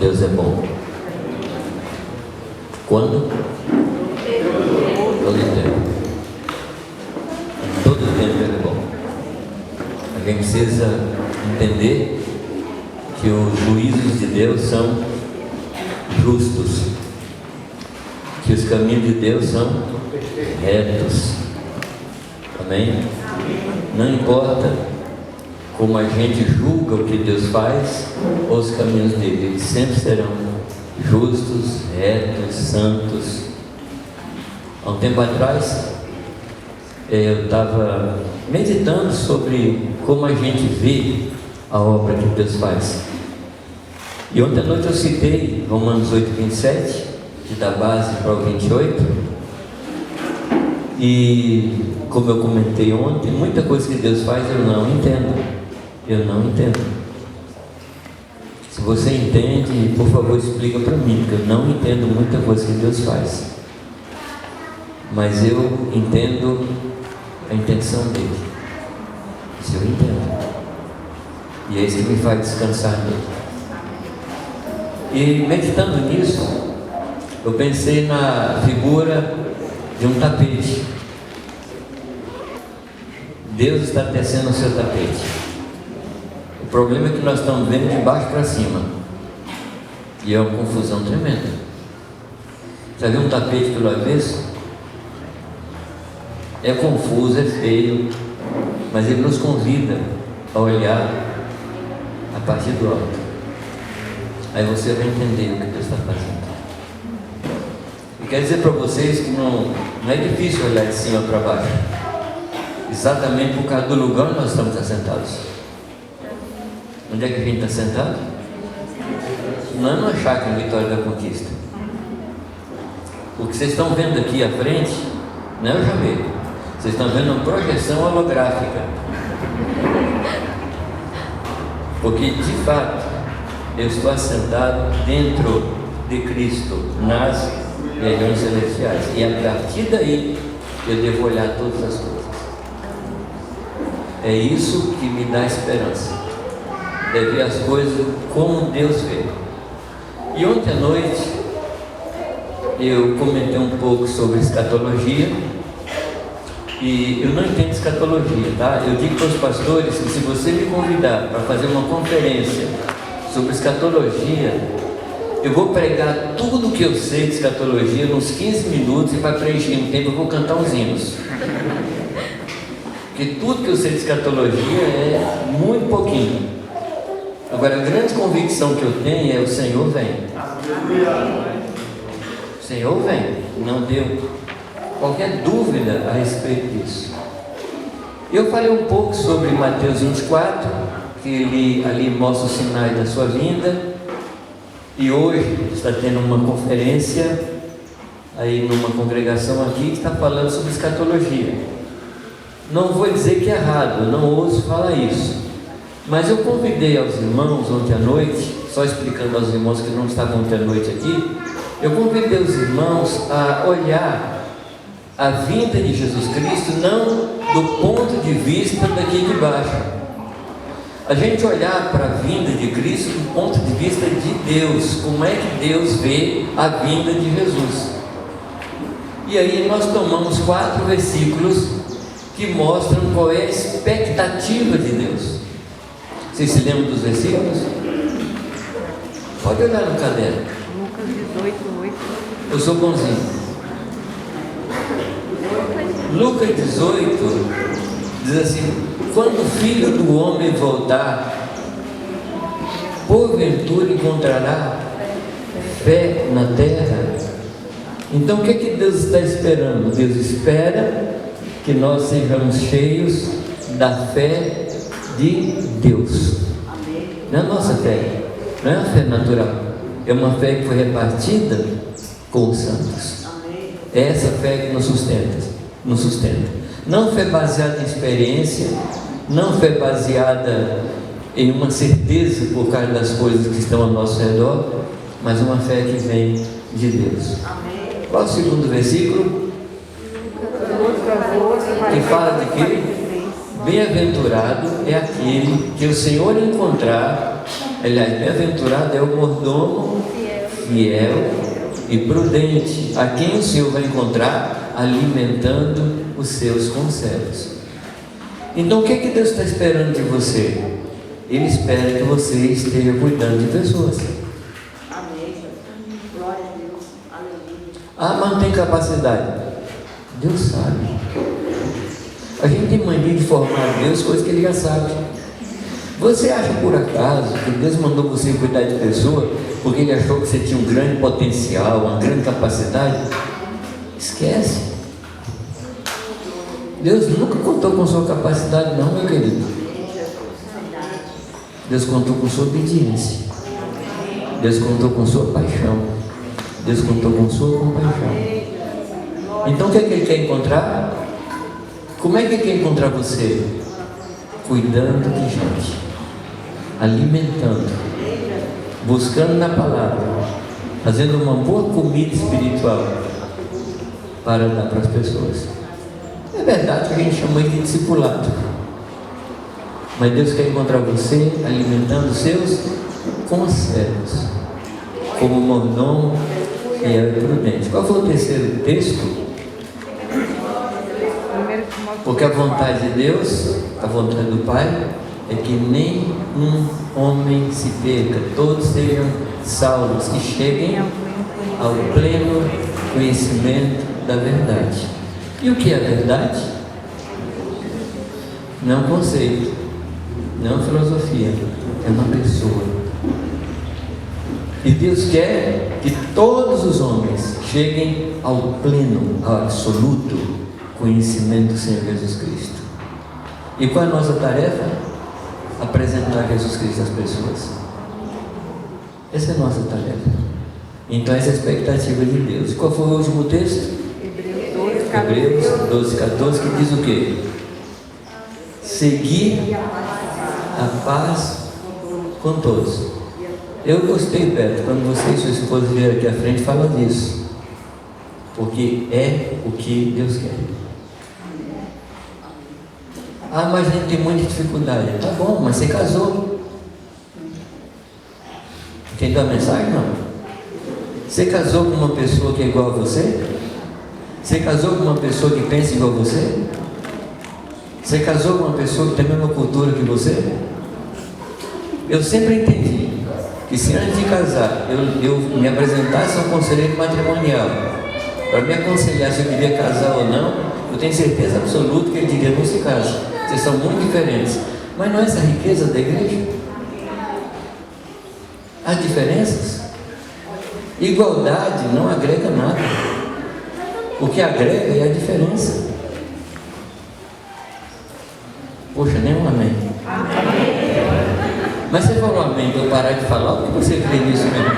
Deus é bom. Quando? Todo tempo. Todo tempo Ele é bom. A gente precisa entender que os juízos de Deus são justos, que os caminhos de Deus são retos. Amém? Não importa como a gente julga o que Deus faz ou os caminhos dele, eles sempre serão justos, retos, santos. Há um tempo atrás eu estava meditando sobre como a gente vê a obra que Deus faz. E ontem à noite eu citei Romanos 8:27, que dá base para o 28. E como eu comentei ontem, muita coisa que Deus faz eu não entendo. Eu não entendo. Se você entende, por favor, explica para mim, porque eu não entendo muita coisa que Deus faz. Mas eu entendo a intenção dele. Isso eu entendo. E é isso que me faz descansar nele. E meditando nisso, eu pensei na figura de um tapete. Deus está tecendo o seu tapete. O problema é que nós estamos vendo de baixo para cima. E é uma confusão tremenda. Já viu um tapete pelo avesso? É confuso, é feio, mas ele nos convida a olhar a partir do alto. Aí você vai entender o que Deus está fazendo. E quero dizer para vocês que não é difícil olhar de cima para baixo, exatamente por causa do lugar onde nós estamos assentados. Onde é que a gente está sentado? Não é numa chácara Vitória da Conquista. O que vocês estão vendo aqui à frente não é o jameiro. Vocês estão vendo uma projeção holográfica. Porque de fato eu estou assentado dentro de Cristo nas regiões celestiais. E a partir daí eu devo olhar todas as coisas. É isso que me dá esperança. É ver as coisas como Deus vê. E ontem à noite eu comentei um pouco sobre escatologia. E eu não entendo escatologia, tá? Eu digo para os pastores que se você me convidar para fazer uma conferência sobre escatologia, eu vou pregar tudo que eu sei de escatologia nos 15 minutos e para preencher um tempo eu vou cantar uns hinos. Porque tudo que eu sei de escatologia é muito pouquinho. Agora, a grande convicção que eu tenho é: o Senhor vem. O Senhor vem. Não deu qualquer dúvida a respeito disso. Eu falei um pouco sobre Mateus 24, que ele ali mostra os sinais da sua vinda. E hoje está tendo uma conferência aí numa congregação aqui que está falando sobre escatologia. Não vou dizer que é errado, eu não ouço falar isso. Mas eu convidei aos irmãos ontem à noite, só explicando aos irmãos que não estavam ontem à noite aqui, eu convidei os irmãos a olhar a vinda de Jesus Cristo não do ponto de vista daqui de baixo. A gente olhar para a vinda de Cristo do ponto de vista de Deus. Como é que Deus vê a vinda de Jesus? E aí nós tomamos 4 versículos que mostram qual é a expectativa de Deus. Vocês se lembram dos versículos? Pode olhar no caderno. Lucas 18:8. Eu sou bonzinho. Lucas 18 diz assim: quando o Filho do Homem voltar, porventura encontrará fé na terra? Então o que é que Deus está esperando? Deus espera que nós sejamos cheios da fé de Deus. Não é a nossa fé, não é a fé natural, é uma fé que foi repartida com os santos. É essa fé que nos sustenta. Não fé baseada em experiência, não fé baseada em uma certeza por causa das coisas que estão ao nosso redor, mas uma fé que vem de Deus. Qual é o segundo versículo? Que fala de que bem-aventurado é aquele que o Senhor encontrar Aliás, bem-aventurado é o mordomo fiel e prudente, a quem o Senhor vai encontrar alimentando os seus conservos. Então o que é que Deus está esperando de você? Ele espera que você esteja cuidando de pessoas. Amém. Glória a Deus. Aleluia. Ah, mas não tem capacidade. Deus sabe. A gente tem mania de formar Deus, coisa que Ele já sabe. Você acha por acaso que Deus mandou você cuidar de pessoa porque Ele achou que você tinha um grande potencial, uma grande capacidade? Esquece. Deus nunca contou com sua capacidade, não, meu querido. Deus contou com sua obediência. Deus contou com sua paixão. Deus contou com sua compaixão. Então o que é que Ele quer encontrar? Como é que Ele quer encontrar você? Cuidando de gente, alimentando, buscando na palavra, fazendo uma boa comida espiritual para dar para as pessoas. É verdade que a gente chama de discipulado, mas Deus quer encontrar você alimentando seus conservos, como mordomo fiel e prudente. Qual foi o terceiro texto? Porque a vontade de Deus, a vontade do Pai, é que nem um homem se perca, todos sejam salvos e cheguem ao pleno conhecimento da verdade. E o que é a verdade? Não é um conceito, não é uma filosofia, é uma pessoa. E Deus quer que todos os homens cheguem ao pleno, ao absoluto conhecimento do Senhor Jesus Cristo. E qual é a nossa tarefa? Apresentar Jesus Cristo às pessoas. Essa é a nossa tarefa. Então essa é a expectativa de Deus. Qual foi o último texto? Hebreus 12, 14, que diz o quê? Seguir a paz com todos. Eu gostei, Beto, quando você e sua esposa vieram aqui à frente, fala disso. Porque é o que Deus quer. Ah, mas a gente tem muita dificuldade. Tá bom, mas você casou. Entendeu a mensagem? Não. Você casou com uma pessoa que é igual a você? Você casou com uma pessoa que pensa igual a você? Você casou com uma pessoa que tem a mesma cultura que você? Eu sempre entendi que se antes de casar eu me apresentasse a um conselheiro matrimonial para me aconselhar se eu devia casar ou não, eu tenho certeza absoluta que ele diria: não se casa, vocês são muito diferentes. Mas não é essa a riqueza da igreja? As diferenças? Igualdade não agrega nada. O que agrega é a diferença. Poxa, nem um amém. Mas você falou amém para eu parar de falar, ou que você crê nisso mesmo?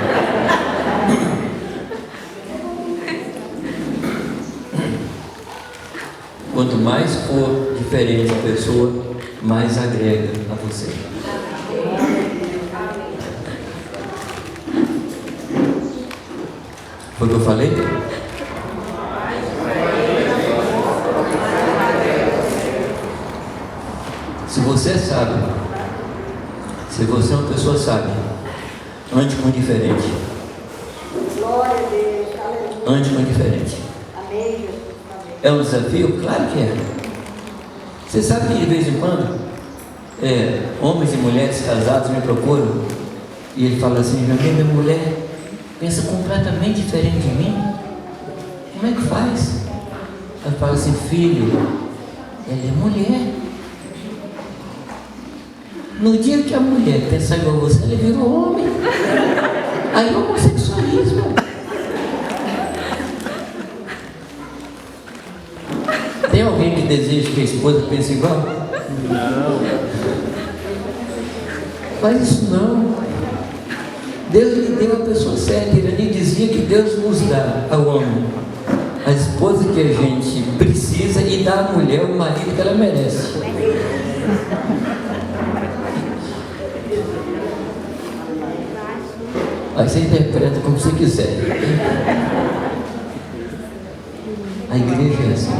Quanto mais for diferente a pessoa, mais agrega a você. Foi o que eu falei? Se você é sábio, se você é uma pessoa sábia, ande com diferente. Glória a Deus. Aleluia. Ande com diferente. Amém, Jesus. Amém. É um desafio? Claro que é. Você sabe que de vez em quando homens e mulheres casados me procuram e ele fala assim: minha mulher pensa completamente diferente de mim. Como é que faz? Eu falo assim: filho, ela é mulher. No dia que a mulher pensa igual a você, ela virou homem. Aí é homossexualismo. Tem alguém que deseja que a esposa pense igual? Não. Faz isso não. Deus lhe deu a pessoa certa. Ele dizia que Deus nos dá ao homem a esposa que a gente precisa e dá à mulher o marido que ela merece. Aí você interpreta como você quiser. A igreja é assim.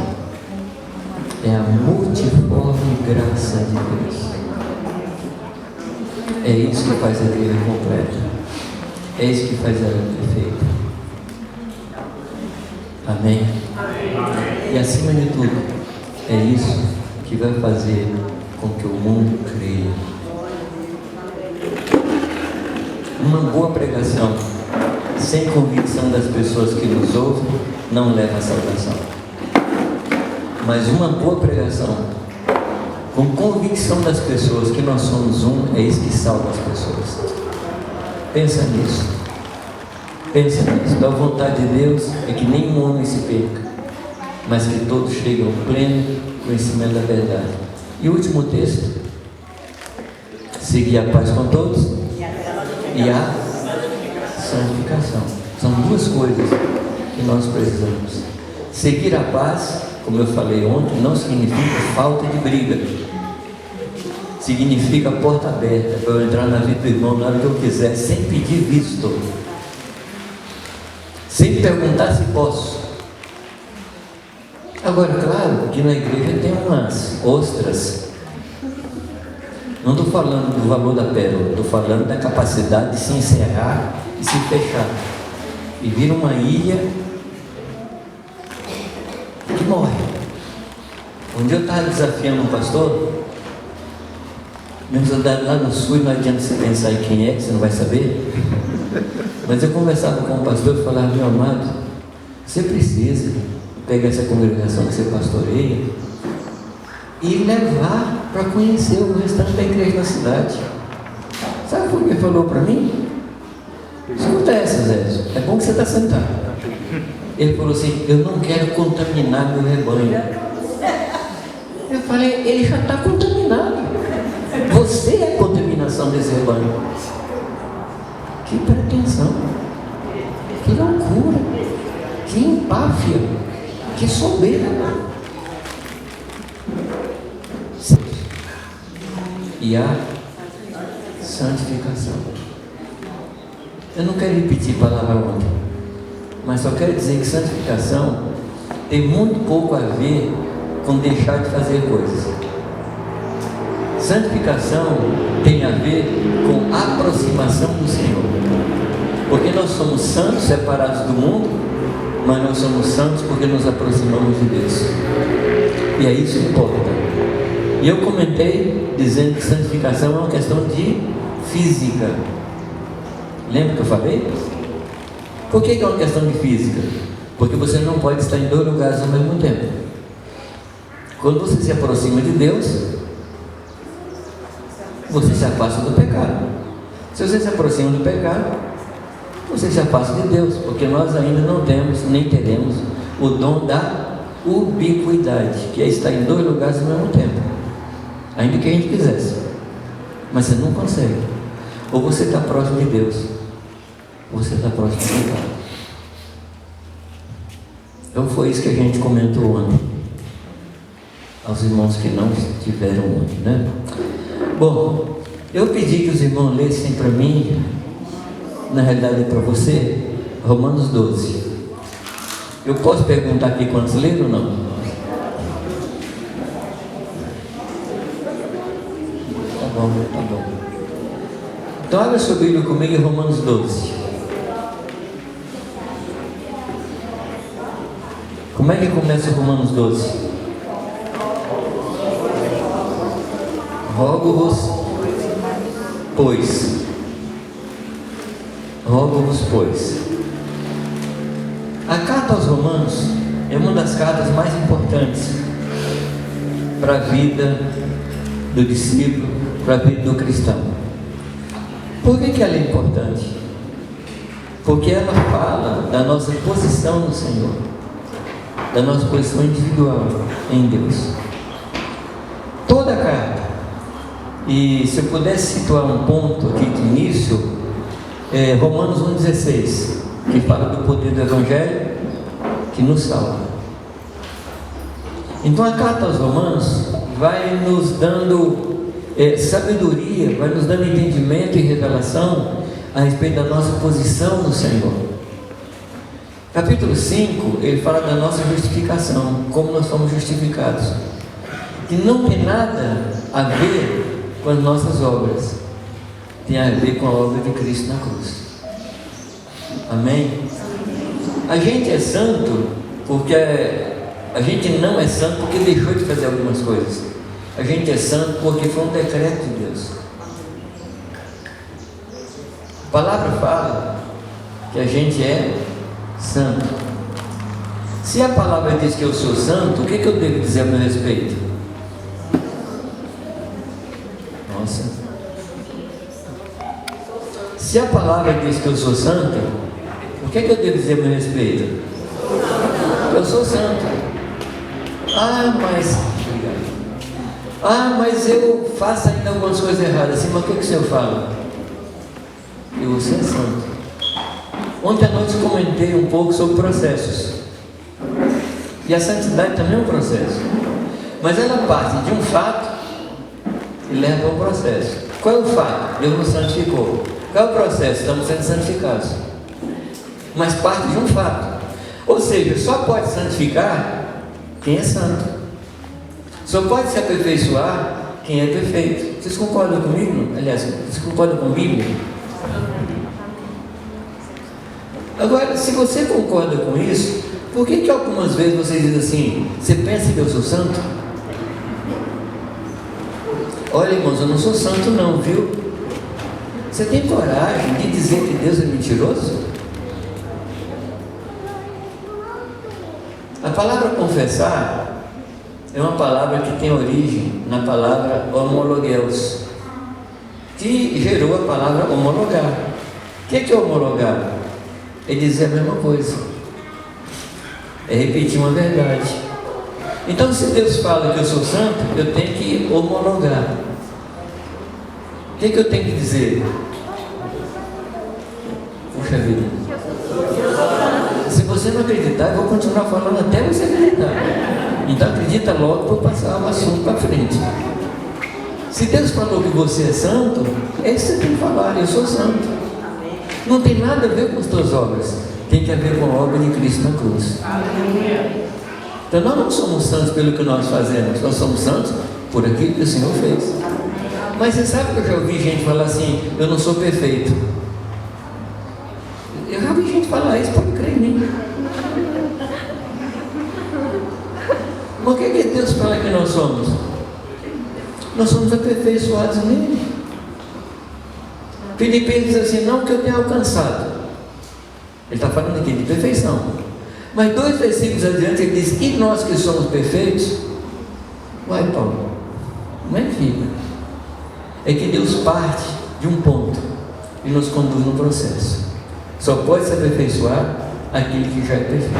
É a multiforme graça de Deus. É isso que faz a igreja completa. É isso que faz ela perfeita. Amém? E acima de tudo, é isso que vai fazer com que o mundo creia. Uma boa pregação sem convicção das pessoas que nos ouvem não leva à salvação. Mas uma boa pregação com convicção das pessoas que nós somos um, é isso que salva as pessoas. Pensa nisso. Pensa nisso. A vontade de Deus é que nenhum homem se perca, mas que todos cheguem ao pleno conhecimento da verdade. E o último texto: seguir a paz com todos e a santificação. São duas coisas que nós precisamos. Seguir a paz, como eu falei ontem, não significa falta de briga. Significa porta aberta para eu entrar na vida do irmão na hora que eu quiser, sem pedir visto, sem perguntar se posso. Agora, claro que na igreja tem umas ostras. Não estou falando do valor da pérola, estou falando da capacidade de se encerrar e se fechar e vir uma ilha que morre. Um dia eu estava desafiando um pastor, mesmo lá no sul, não adianta você pensar em quem é, que você não vai saber. Mas eu conversava com o pastor e falava: meu amado, você precisa pegar essa congregação que você pastoreia e levar para conhecer o restante da igreja na cidade. Sabe o que ele falou para mim? Escuta essa, Zé, é bom que você está sentado. Ele falou assim: eu não quero contaminar meu rebanho. Eu falei: ele já está contaminado. Você é a contaminação desse rebanho. Que pretensão, que loucura, que empáfia, que soberba. E a santificação. Eu não quero repetir a palavra ontem, mas só quero dizer que santificação tem muito pouco a ver com deixar de fazer coisas. Santificação tem a ver com aproximação do Senhor, porque nós somos santos separados do mundo, mas nós somos santos porque nos aproximamos de Deus, e é isso que importa. E eu comentei dizendo que santificação é uma questão de física. Lembra que eu falei? Por que é uma questão de física? Porque você não pode estar em dois lugares ao mesmo tempo. Quando você se aproxima de Deus, você se afasta do pecado. Se você se aproxima do pecado, você se afasta de Deus, porque nós ainda não temos, nem teremos o dom da ubiquidade, que é estar em dois lugares ao mesmo tempo, ainda que a gente quisesse, mas você não consegue. Ou você está próximo de Deus, ou você está próximo do pecado. Então foi isso que a gente comentou ontem, aos irmãos que não estiveram ontem, né? Bom, eu pedi que os irmãos lessem para mim, na realidade é para você, Romanos 12. Eu posso perguntar aqui quantos leram ou não? Tá bom, tá bom. Então abra sua Bíblia comigo em Romanos 12. Como é que começa Romanos 12? Rogo-vos, pois. Rogo-vos, pois. A carta aos Romanos é uma das cartas mais importantes para a vida do discípulo, para a vida do cristão. Por que ela é importante? Porque ela fala da nossa posição no Senhor, da nossa posição individual em Deus. Toda a carta. E se eu pudesse situar um ponto aqui de início, Romanos 1,16, que fala do poder do Evangelho que nos salva. Então a carta aos Romanos vai nos dando sabedoria, vai nos dando entendimento e revelação a respeito da nossa posição no Senhor. Capítulo 5, ele fala da nossa justificação, como nós somos justificados, que não tem nada a ver com as nossas obras, tem a ver com a obra de Cristo na cruz. Amém? A gente é santo porque a gente não é santo porque deixou de fazer algumas coisas. A gente é santo porque foi um decreto de Deus. A palavra fala que a gente é santo. Se a palavra diz que eu sou santo, o que eu devo dizer a meu respeito? Nossa. Se a palavra diz que eu sou santo, o que eu devo dizer a meu respeito? Eu sou santo. Mas eu faço ainda algumas coisas erradas. Assim, mas o que o Senhor fala? E você é santo. Ontem à noite eu comentei um pouco sobre processos. E a santidade também é um processo. Mas ela parte de um fato e leva a um processo. Qual é o fato? Deus nos santificou. Qual é o processo? Estamos sendo santificados. Mas parte de um fato. Ou seja, só pode santificar quem é santo. Só pode se aperfeiçoar quem é perfeito. Vocês concordam comigo? Aliás, vocês concordam com a Bíblia? Agora, se você concorda com isso, por que algumas vezes você diz assim, você pensa que eu sou santo? Olha, irmãos, eu não sou santo não, viu? Você tem coragem de dizer que Deus é mentiroso? A palavra confessar é uma palavra que tem origem na palavra homologeus, que gerou a palavra homologar. O que é homologar? É dizer a mesma coisa, é repetir uma verdade. Então, se Deus fala que eu sou santo, eu tenho que homologar. O que eu tenho que dizer? Puxa vida, se você não acreditar, eu vou continuar falando até você acreditar. Então acredita logo para eu passar o assunto para frente. Se Deus falou que você é santo, é isso que você tem que falar, eu sou santo. Não tem nada a ver com as tuas obras, tem que ver com a obra de Cristo na cruz. Então nós não somos santos pelo que nós fazemos, nós somos santos por aquilo que o Senhor fez. Mas você sabe que eu já ouvi gente falar assim, eu não sou perfeito. Eu já ouvi gente falar isso, pode crer em mim. Por que Deus fala que nós somos? Nós somos aperfeiçoados nele. Filipenses diz assim, não que eu tenha alcançado. Ele está falando aqui de perfeição. Mas 2 versículos adiante ele diz, e nós que somos perfeitos? Uai, Paulo, não é que fica. É que Deus parte de um ponto e nos conduz no processo. Só pode se aperfeiçoar aquele que já é perfeito.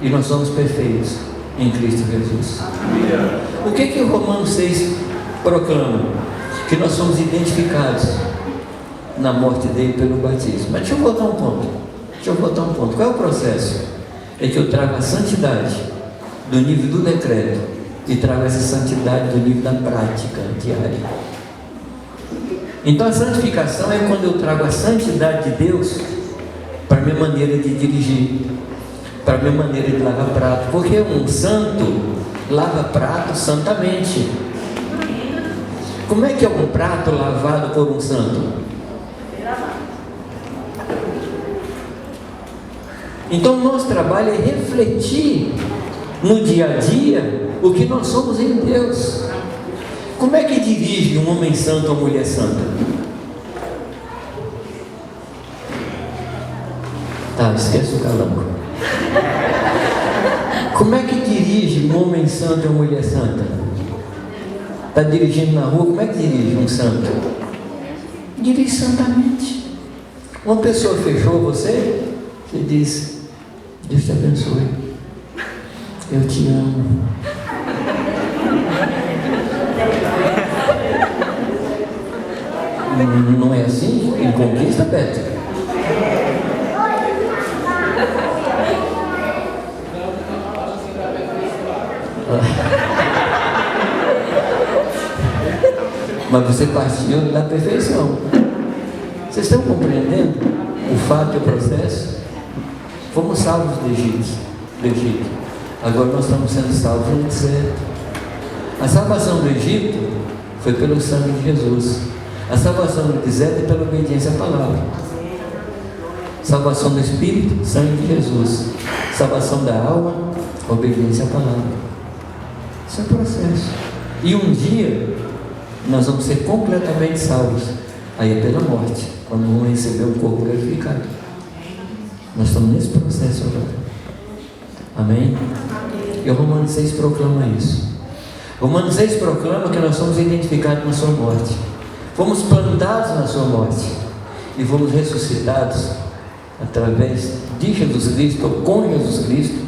E nós somos perfeitos em Cristo Jesus. O que Romanos 6 proclama? Que nós somos identificados na morte dele pelo batismo. Mas deixa eu voltar um ponto. Qual é o processo? É que eu trago a santidade do nível do decreto e trago essa santidade do nível da prática diária. Então a santificação é quando eu trago a santidade de Deus para a minha maneira de dirigir, para a minha maneira de lavar prato, porque um santo lava prato santamente. Como é que é um prato lavado por um santo? Então o nosso trabalho é refletir no dia a dia o que nós somos em Deus. Como é que dirige um homem santo ou mulher santa? Tá, esquece o calango. Como é que dirige um homem santo ou mulher santa? Está dirigindo na rua, como é que dirige um santo? Dirige santamente. Uma pessoa fechou você diz, Deus te abençoe, eu te amo. Não é assim? Ele conquista, Beto. Mas você partiu da perfeição. Vocês estão compreendendo o fato e o processo? Fomos salvos do Egito. Agora nós estamos sendo salvos no deserto. A salvação do Egito foi pelo sangue de Jesus. A salvação no deserto é pela obediência à palavra. Salvação do Espírito, sangue de Jesus. Salvação da alma, obediência à palavra. Isso é processo. E um dia nós vamos ser completamente salvos. Aí é pela morte, quando vamos receber o corpo glorificado. Nós estamos nesse processo agora. Amém? E o Romanos 6 proclama isso. Romanos 6 proclama que nós somos identificados na sua morte. Fomos plantados na sua morte. E fomos ressuscitados através de Jesus Cristo, ou com Jesus Cristo,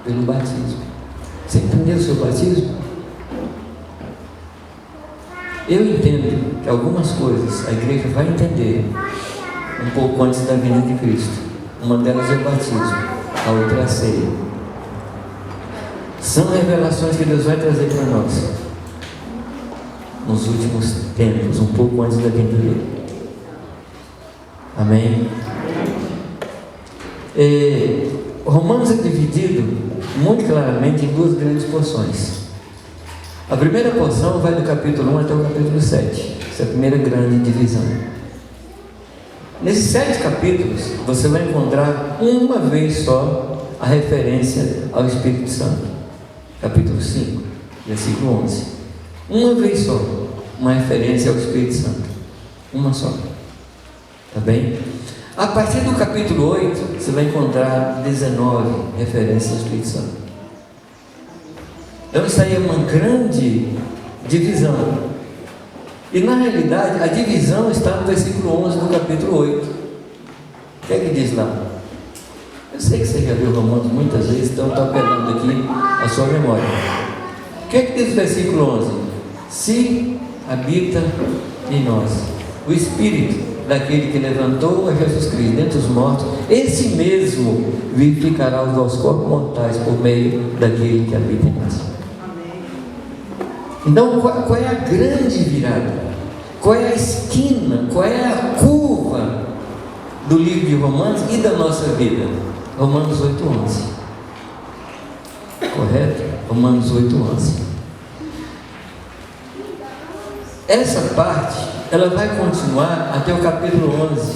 pelo batismo. Você entendeu o seu batismo? Eu entendo que algumas coisas a igreja vai entender um pouco antes da vinda de Cristo. Uma delas é o batismo, a outra é a ceia. São revelações que Deus vai trazer para nós nos últimos tempos, um pouco antes da vinda dele. Amém? Romanos é dividido muito claramente em duas grandes porções. A primeira porção vai do capítulo 1 até o capítulo 7. Essa é a primeira grande divisão. Nesses 7 capítulos, você vai encontrar uma vez só a referência ao Espírito Santo. Capítulo 5, versículo 11. Uma vez só, uma referência ao Espírito Santo. Uma só. Tá bem? A partir do capítulo 8, você vai encontrar 19 referências ao Espírito Santo. Então isso aí é uma grande divisão. E na realidade, a divisão está no versículo 11 do capítulo 8. O que é que diz lá? Eu sei que você já viu Romanos muitas vezes, então estou apelando aqui a sua memória. O que é que diz o versículo 11? Se habita em nós o Espírito daquele que levantou a Jesus Cristo dentre os mortos, esse mesmo vivificará os vossos corpos mortais por meio daquele que habita em nós. Então, qual é a grande virada? Qual é a esquina? Qual é a curva do livro de Romanos e da nossa vida? Romanos 8:11. Correto? Romanos 8:11. Essa parte, ela vai continuar até o capítulo 11,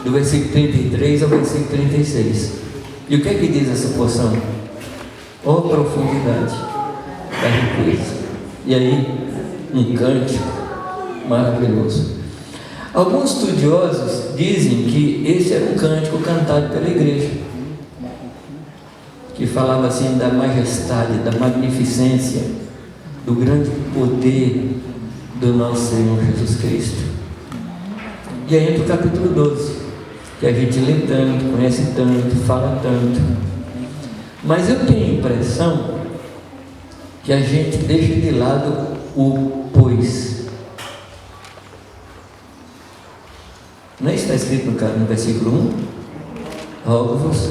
do versículo 33 ao versículo 36. E o que é que diz essa porção? Oh, profundidade da riqueza. E aí, um cântico maravilhoso. Alguns estudiosos dizem que esse era um cântico cantado pela igreja, que falava assim da majestade, da magnificência, do grande poder do nosso Senhor Jesus Cristo. E aí entra o capítulo 12, que a gente lê tanto, conhece tanto, fala tanto. Mas eu tenho a impressão que a gente deixa de lado o pois. Não é isso que está escrito no versículo 1? Rogo-vos,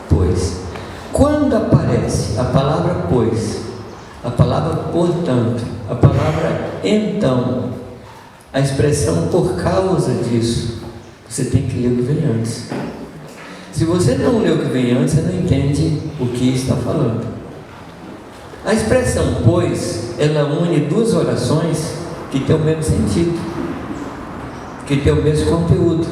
pois. Quando aparece a palavra pois, a palavra portanto, a palavra então, a expressão por causa disso, você tem que ler o que vem antes. Se você não lê o que vem antes, você não entende o que está falando. A expressão pois, ela une duas orações que têm o mesmo sentido, que têm o mesmo conteúdo.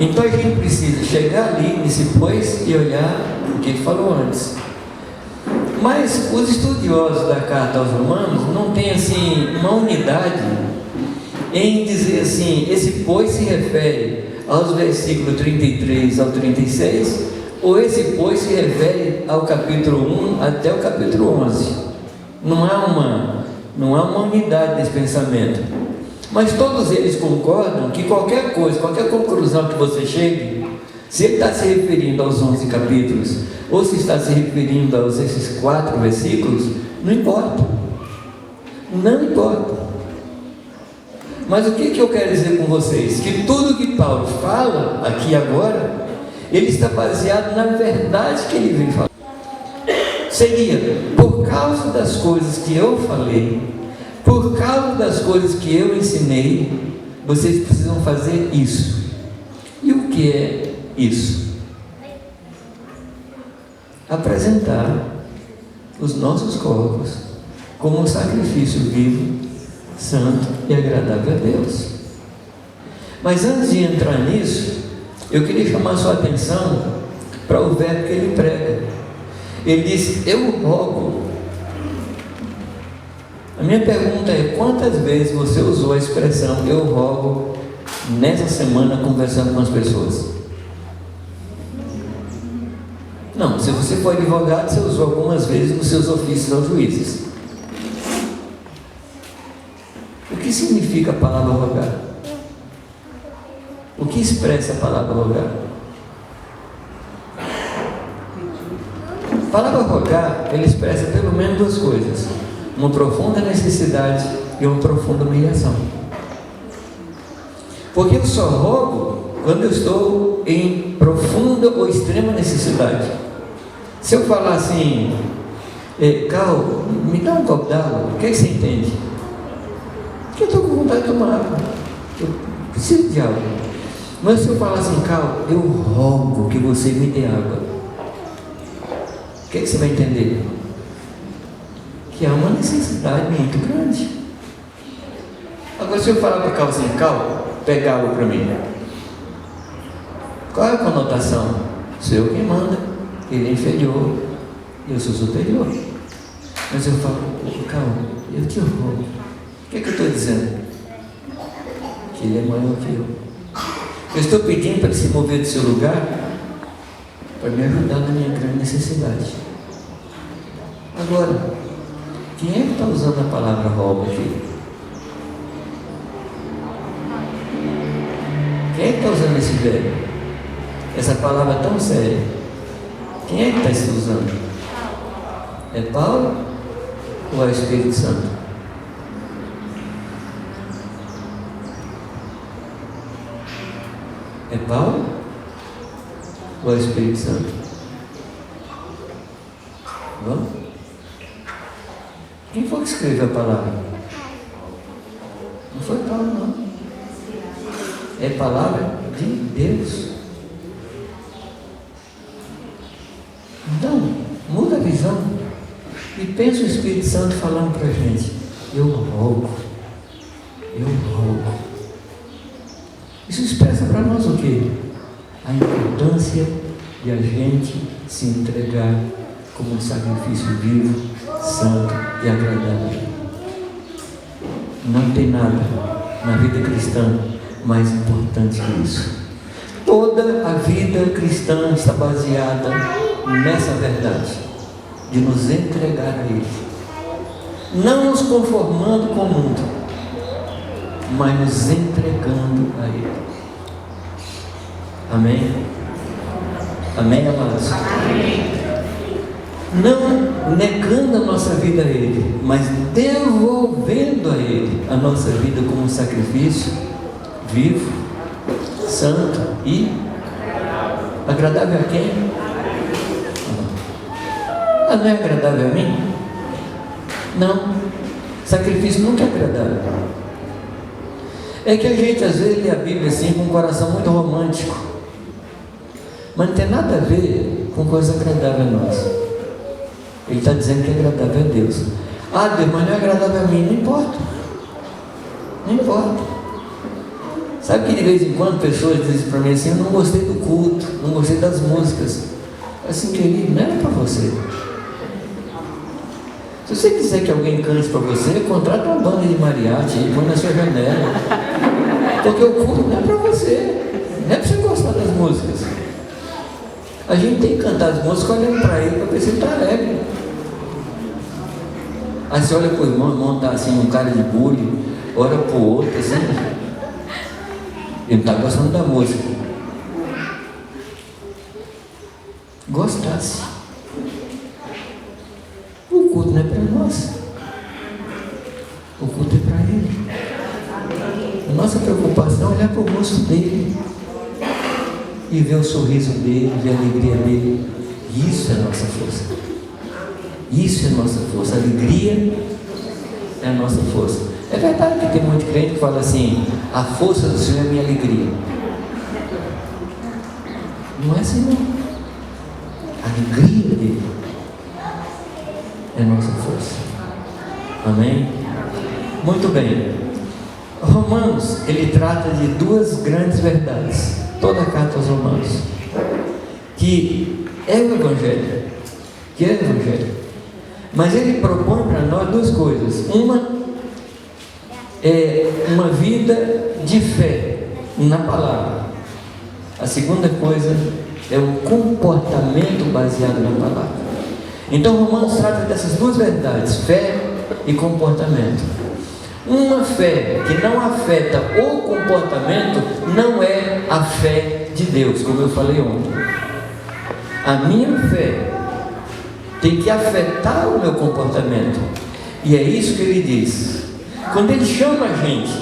Então a gente precisa chegar ali nesse pois e olhar o que ele falou antes. Mas os estudiosos da carta aos Romanos não têm assim uma unidade em dizer assim, esse pois se refere aos versículos 33 ao 36, ou esse pois se refere ao capítulo 1 até o capítulo 11. Não há uma unidade desse pensamento. Mas todos eles concordam que qualquer coisa, qualquer conclusão que você chegue, se ele está se referindo aos 11 capítulos, ou se está se referindo aos esses 4 versículos, não importa. Não importa. Mas o que eu quero dizer com vocês? Que tudo que Paulo fala aqui agora, ele está baseado na verdade que ele vem falar. Seria, por causa das coisas que eu falei, por causa das coisas que eu ensinei, vocês precisam fazer isso. E o que é isso? Apresentar os nossos corpos como um sacrifício vivo, santo e agradável a Deus. Mas antes de entrar nisso, eu queria chamar a sua atenção para o verbo que ele prega. Ele diz: eu rogo. A minha pergunta é: quantas vezes você usou a expressão eu rogo nessa semana conversando com as pessoas? Não, se você for advogado, você usou algumas vezes nos seus ofícios aos juízes. O que significa a palavra rogar? O que expressa a palavra rogar? A palavra rogar, ele expressa pelo menos duas coisas: uma profunda necessidade e uma profunda humilhação. Porque eu só rogo quando eu estou em profunda ou extrema necessidade. Se eu falar assim, Cal, me dá um copo d'água, o que você entende? Porque eu estou com vontade de tomar água, eu preciso de água. Mas se eu falar assim, Cal, eu rogo que você me dê água, o que você vai entender? Que há uma necessidade muito grande. Agora, se eu falar para o Cal assim, Cal, pega água para mim, qual é a conotação? Sou eu quem manda, ele é inferior, eu sou superior. Mas eu falo, Cal, eu te rogo. O que é que eu estou dizendo? Que ele é maior que eu. Eu estou pedindo para ele se mover do seu lugar para me ajudar na minha grande necessidade. Agora, quem é que está usando a palavra rogo aqui? Quem é que está usando esse verbo? Essa palavra tão séria. Quem é que está usando? É Paulo ou é o Espírito Santo? É Paulo ou é o Espírito Santo? Vamos? Quem foi que escreveu a palavra? Não foi Paulo, não. É palavra de Deus. Então, muda a visão e pensa o Espírito Santo falando para a gente: eu rogo, eu rogo. Isso expressa para nós o quê? A importância de a gente se entregar como um sacrifício vivo, santo e agradável. Não tem nada na vida cristã mais importante que isso. Toda a vida cristã está baseada nessa verdade, de nos entregar a Ele, não nos conformando com o mundo, mas nos entregando a Ele. Amém? Amém, amados? Amém. Não negando a nossa vida a Ele, mas devolvendo a Ele a nossa vida como um sacrifício vivo, santo e agradável a quem? Ah, não é agradável a mim? Não. Sacrifício nunca é agradável. É que a gente às vezes lê a Bíblia assim com um coração muito romântico, mas não tem nada a ver com coisa agradável a nós. Ele está dizendo que é agradável a Deus. Ah, Deus, mas não é agradável a mim. Não importa. Não importa. Sabe que de vez em quando pessoas dizem para mim assim: eu não gostei do culto, não gostei das músicas. Assim, querido, não era para você. Se você quiser que alguém cante para você, contrata uma banda de mariachi e põe na sua janela. Porque o culto não é para você. Não é para você gostar das músicas. A gente tem que cantar as músicas olhando para ele para ver se ele está alegre. Aí você olha para o irmão está assim, um cara de bullying, olha para o outro assim. Ele não está gostando da música. Gostasse. O culto não é para nós. O culto é para Ele. A nossa preocupação é olhar para o rosto dele e ver o sorriso dele, ver a alegria dele. Isso é a nossa força. Isso é a nossa força. A alegria é a nossa força. É verdade que tem muito crente que fala assim: a força do Senhor é a minha alegria. Não é assim não. A alegria dele é a nossa força. Amém? Muito bem. Romanos, ele trata de duas grandes verdades. Toda a carta aos Romanos. Que é o Evangelho. Mas ele propõe para nós duas coisas. Uma é uma vida de fé na palavra. A segunda coisa é um comportamento baseado na palavra. Então Romanos trata dessas duas verdades, fé e comportamento. Uma fé que não afeta o comportamento não é a fé de Deus, como eu falei ontem. A minha fé tem que afetar o meu comportamento. E é isso que ele diz. Quando ele chama a gente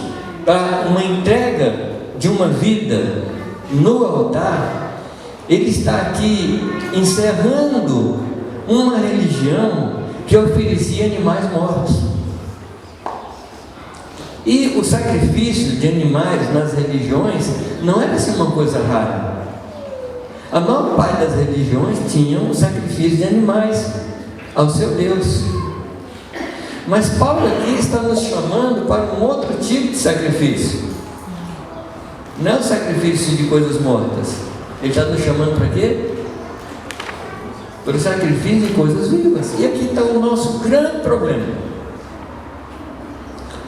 para uma entrega de uma vida no altar, ele está aqui encerrando uma religião que oferecia animais mortos. E o sacrifício de animais nas religiões não era assim uma coisa rara. A maior parte das religiões tinham o sacrifício de animais ao seu Deus. Mas Paulo aqui está nos chamando para um outro tipo de sacrifício. Não é o sacrifício de coisas mortas. Ele está nos chamando para quê? Para o sacrifício de coisas vivas. E aqui está o nosso grande problema.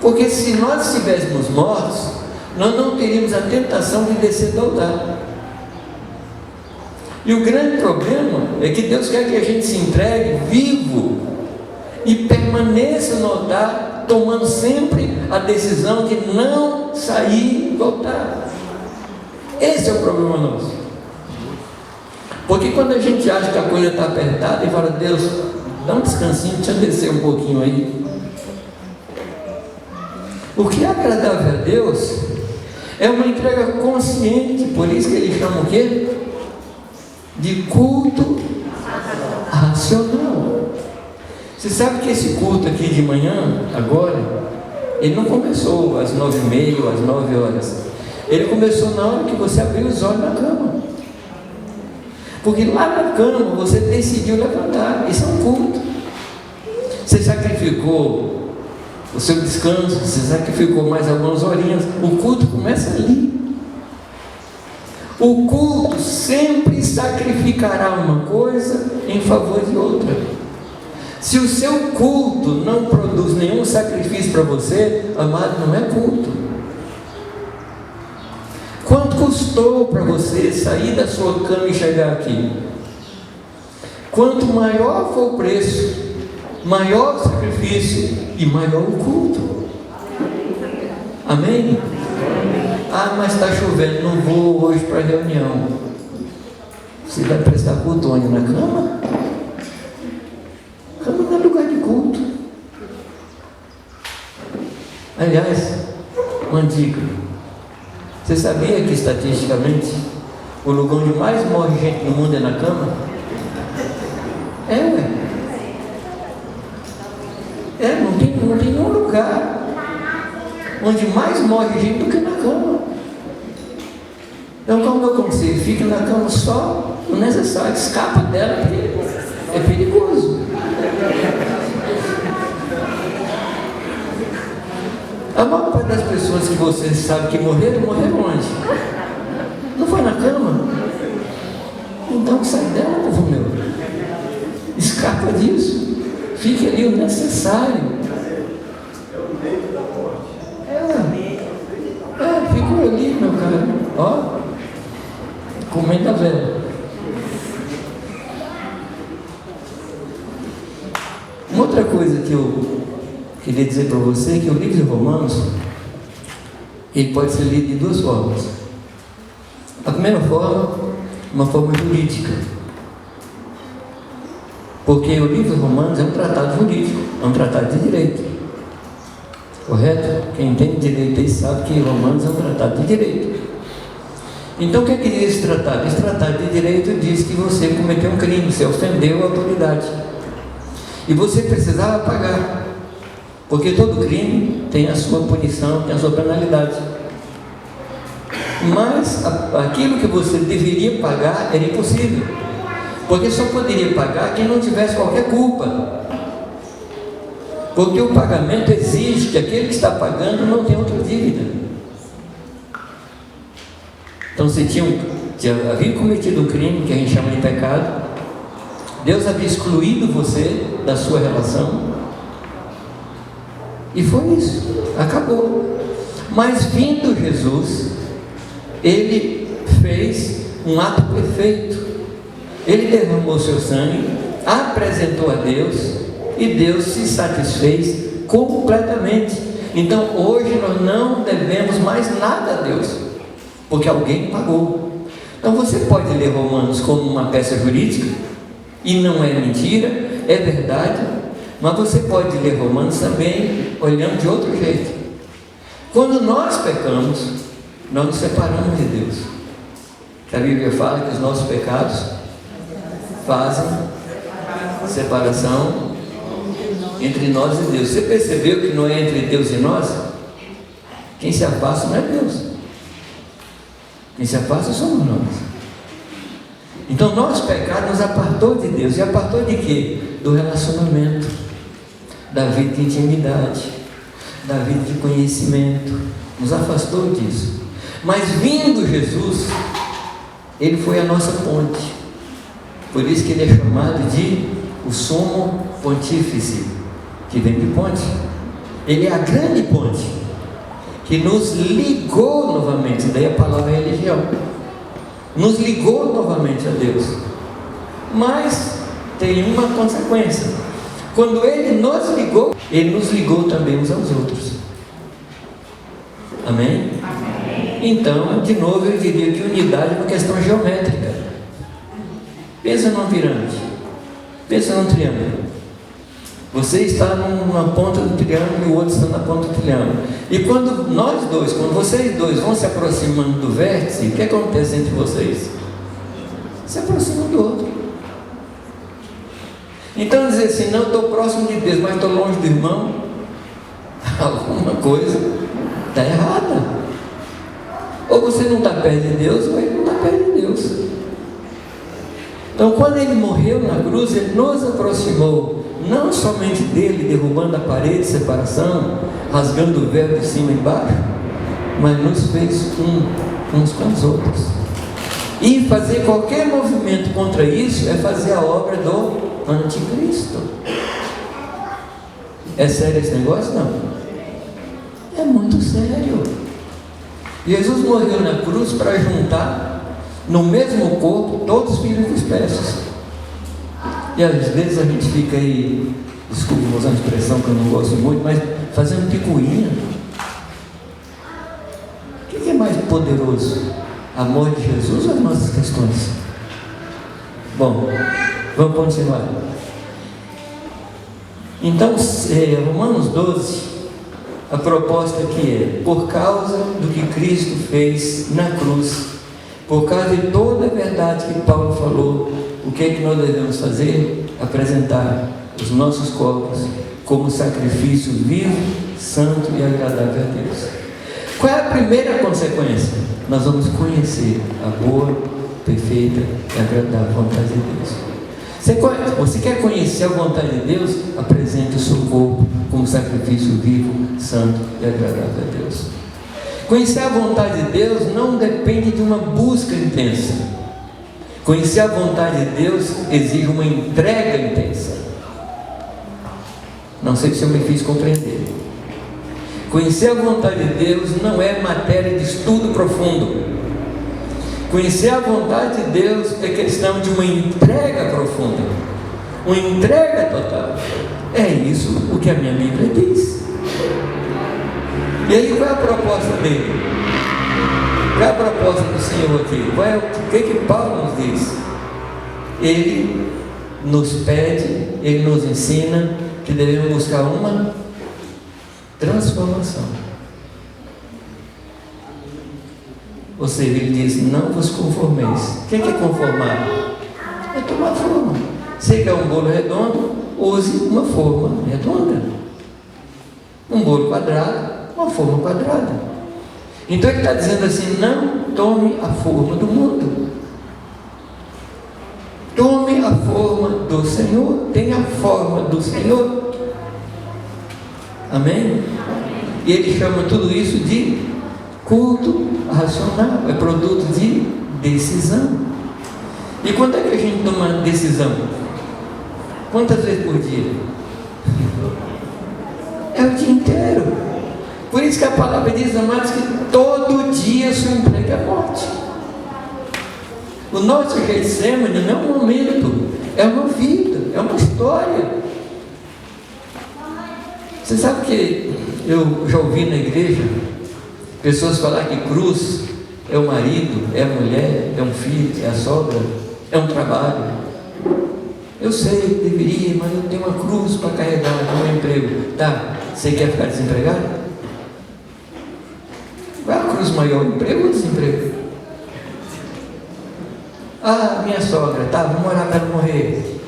Porque se nós estivéssemos mortos, nós não teríamos a tentação de descer do altar. E o grande problema é que Deus quer que a gente se entregue vivo e permaneça no altar, tomando sempre a decisão de não sair do altar. Esse é o problema nosso. Porque quando a gente acha que a coisa está apertada e fala, Deus, dá um descansinho, deixa eu descer um pouquinho aí. O que é agradável a Deus é uma entrega consciente, por isso que ele chama o quê? De culto racional. Você sabe que esse culto aqui de manhã, agora, ele não começou às 9h30 ou às 9 horas. Ele começou na hora que você abriu os olhos na cama. Porque lá na cama você decidiu levantar. Isso é um culto. Você sacrificou o seu descanso, você sacrificou mais algumas horinhas. O culto começa ali. O culto sempre sacrificará uma coisa em favor de outra. Se o seu culto não produz nenhum sacrifício para você, amado, não é culto. Quanto custou para você sair da sua cama e chegar aqui? Quanto maior for o preço, maior o sacrifício e maior o culto. Amém? Ah, mas está chovendo, não vou hoje para a reunião. Você vai prestar culto onde? Na cama? Cama não é lugar de culto. Aliás, uma dica. Você sabia que estatisticamente o lugar onde mais morre gente no mundo é na cama? Não tem nenhum lugar onde mais morre gente do que na cama. Então, como eu aconselho, fique na cama só o necessário, escapa dela, porque é perigoso. A maior parte das pessoas que vocês sabem que morreram onde? Não foi na cama? Então sai dela, povo meu. Escapa disso. Fique ali o necessário. Fica ali, meu cara. Ó, comendo a vela. Uma outra coisa que eu queria dizer para você é que o livro de Romanos, ele pode ser lido de duas formas. A primeira forma, uma forma jurídica. Porque o livro de Romanos é um tratado jurídico, é um tratado de direito. Correto? Quem entende direito aí sabe que Romanos é um tratado de direito. Então o que é que diz esse tratado? Esse tratado de direito diz que você cometeu um crime, você ofendeu a autoridade. E você precisava pagar. Porque todo crime tem a sua punição, tem a sua penalidade. Mas aquilo que você deveria pagar era impossível. Porque só poderia pagar quem não tivesse qualquer culpa. Porque o pagamento exige que aquele que está pagando não tenha outra dívida. Então, se havia cometido um crime, que a gente chama de pecado, Deus havia excluído você da sua relação, e foi isso, acabou. Mas vindo Jesus, Ele fez um ato perfeito. Ele derramou seu sangue, apresentou a Deus, e Deus se satisfez completamente. Então hoje nós não devemos mais nada a Deus, porque alguém pagou. Então você pode ler Romanos como uma peça jurídica, e não é mentira, é verdade, mas você pode ler Romanos também olhando de outro jeito. Quando nós pecamos, nós nos separamos de Deus. A Bíblia fala que os nossos pecados fazem separação entre nós e Deus. Você percebeu que não é entre Deus e nós? Quem se afasta não é Deus. Quem se afasta somos nós. Então nosso pecado nos apartou de Deus. E apartou de quê? Do relacionamento, da vida de intimidade, da vida de conhecimento. Nos afastou disso. Mas vindo Jesus, Ele foi a nossa ponte. Por isso que Ele é chamado de o sumo pontífice, que vem de ponte. Ele é a grande ponte que nos ligou novamente. Daí a palavra religião. Nos ligou novamente a Deus. Mas tem uma consequência. Quando Ele nos ligou também uns aos outros. Amém? Então, de novo, eu diria que unidade é uma questão geométrica. Pensa numa pirâmide, pensa num triângulo. Você está numa ponta do triângulo e o outro está na ponta do triângulo. E quando vocês dois vão se aproximando do vértice, o que acontece entre vocês? Se aproximam do outro. Então dizer assim, não, estou próximo de Deus, mas estou longe do irmão, alguma coisa está errada. Ou você não está perto de Deus, ou ele não está perto de Deus. Então quando Ele morreu na cruz, Ele nos aproximou, não somente dele, derrubando a parede de separação, rasgando o véu de cima e embaixo, mas nos fez uns com os outros. E fazer qualquer movimento contra isso é fazer a obra do anticristo. É sério esse negócio? Não. É muito sério. Jesus morreu na cruz para juntar no mesmo corpo todos os filhos de espécies. E às vezes a gente fica aí, desculpa, vou usar uma expressão que eu não gosto muito, mas fazendo picuinha. O que é mais poderoso? A morte de Jesus ou as nossas questões? Bom, vamos continuar. Então, Romanos 12, a proposta aqui é: por causa do que Cristo fez na cruz, por causa de toda a verdade que Paulo falou, o que é que nós devemos fazer? Apresentar os nossos corpos como sacrifício vivo, santo e agradável a Deus. Qual é a primeira consequência? Nós vamos conhecer a boa, perfeita e agradável vontade de Deus. Você quer conhecer a vontade de Deus? Apresente o seu corpo como sacrifício vivo, santo e agradável a Deus. Conhecer a vontade de Deus não depende de uma busca intensa. Conhecer a vontade de Deus exige uma entrega intensa. Não sei se eu me fiz compreender. Conhecer a vontade de Deus não é matéria de estudo profundo. Conhecer a vontade de Deus é questão de uma entrega profunda, uma entrega total. É isso o que a minha Bíblia diz. E aí, qual é a proposta dele? Qual é a proposta do Senhor aqui? O que Paulo nos diz? Ele nos pede, ele nos ensina que devemos buscar uma transformação. Ou seja, ele diz: não vos conformeis. O que é conformar? É tomar forma. Se quer um bolo redondo, use uma forma redonda. Um bolo quadrado, uma forma quadrada. Então ele está dizendo assim: não tome a forma do mundo, tome a forma do Senhor, tenha a forma do Senhor. Amém? E ele chama tudo isso de culto racional, é produto de decisão. E quando é que a gente toma decisão? Quantas vezes por dia? É o dia inteiro. Por isso que a palavra diz, amados, que todo dia seu emprego é morte. O nosso Getsemane não é um momento, é uma vida, é uma história. Você sabe que eu já ouvi na igreja pessoas falar que cruz é o marido, é a mulher, é um filho, é a sogra, é um trabalho. Eu sei, deveria, mas eu tenho uma cruz para carregar no meu emprego. Tá, você quer ficar desempregado? Qual é a cruz maior, emprego ou desemprego? Ah, minha sogra, tá, vou morar para ela morrer.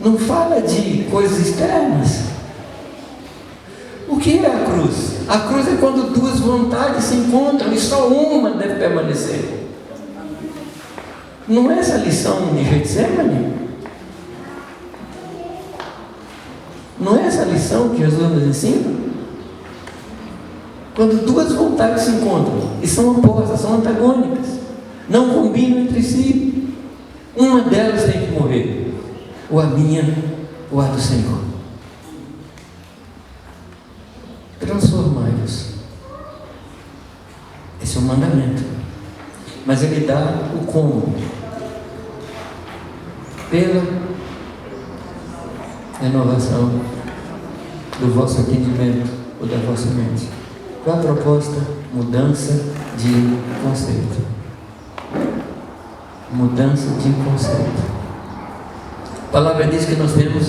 Não fala de coisas externas. O que é a cruz? A cruz é quando duas vontades se encontram e só uma deve permanecer. Não é essa a lição de Getsemane? Não é essa a lição que Jesus nos ensina? Quando duas vontades se encontram e são opostas, são antagônicas, não combinam entre si, uma delas tem que morrer, ou a minha, ou a do Senhor. Transformai-vos. Esse é o mandamento. Mas ele dá o como. Pela renovação do vosso entendimento ou da vossa mente. Qual a proposta? Mudança de conceito. Mudança de conceito. A palavra diz que nós temos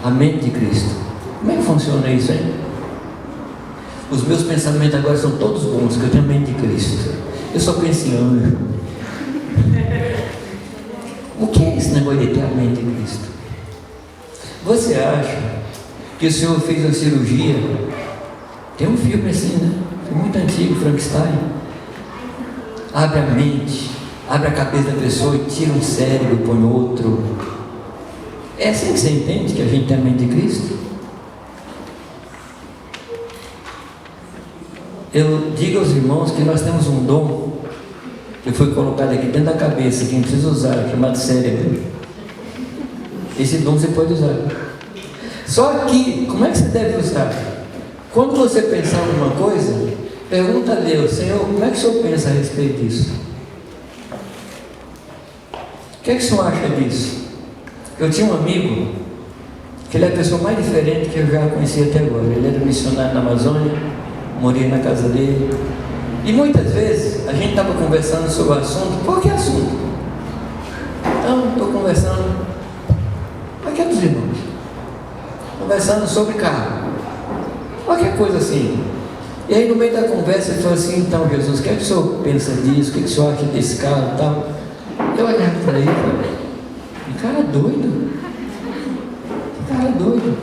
a mente de Cristo. Como é que funciona isso, hein? Os meus pensamentos agora são todos bons, porque eu tenho a mente de Cristo. Eu só penso em anjo. O que é esse negócio de ter a mente de Cristo? Você acha que o Senhor fez uma cirurgia? Tem um filme assim, né? Foi muito antigo, Frankenstein. Abre a mente, abre a cabeça da pessoa e tira um cérebro, põe outro. É assim que você entende que a gente tem a mente de Cristo? Eu digo aos irmãos que nós temos um dom que foi colocado aqui dentro da cabeça, que a gente precisa usar, chamado cérebro. Esse dom você pode usar. Só que, como é que você deve usar? Quando você pensar em alguma coisa, pergunta a Deus: Senhor, como é que o Senhor pensa a respeito disso? O que é que o Senhor acha disso? Eu tinha um amigo, que ele é a pessoa mais diferente que eu já conheci até agora. Ele era missionário na Amazônia, morei na casa dele. E muitas vezes a gente estava conversando sobre o assunto, qualquer assunto. Então, estou conversando, qualquer dos irmãos, conversando sobre carro, qualquer coisa assim. E aí no meio da conversa ele falou assim: então Jesus, o que é que o senhor pensa disso? O que é que o senhor acha desse carro e tal? Eu olhava para ele e falei: que cara doido, que cara doido.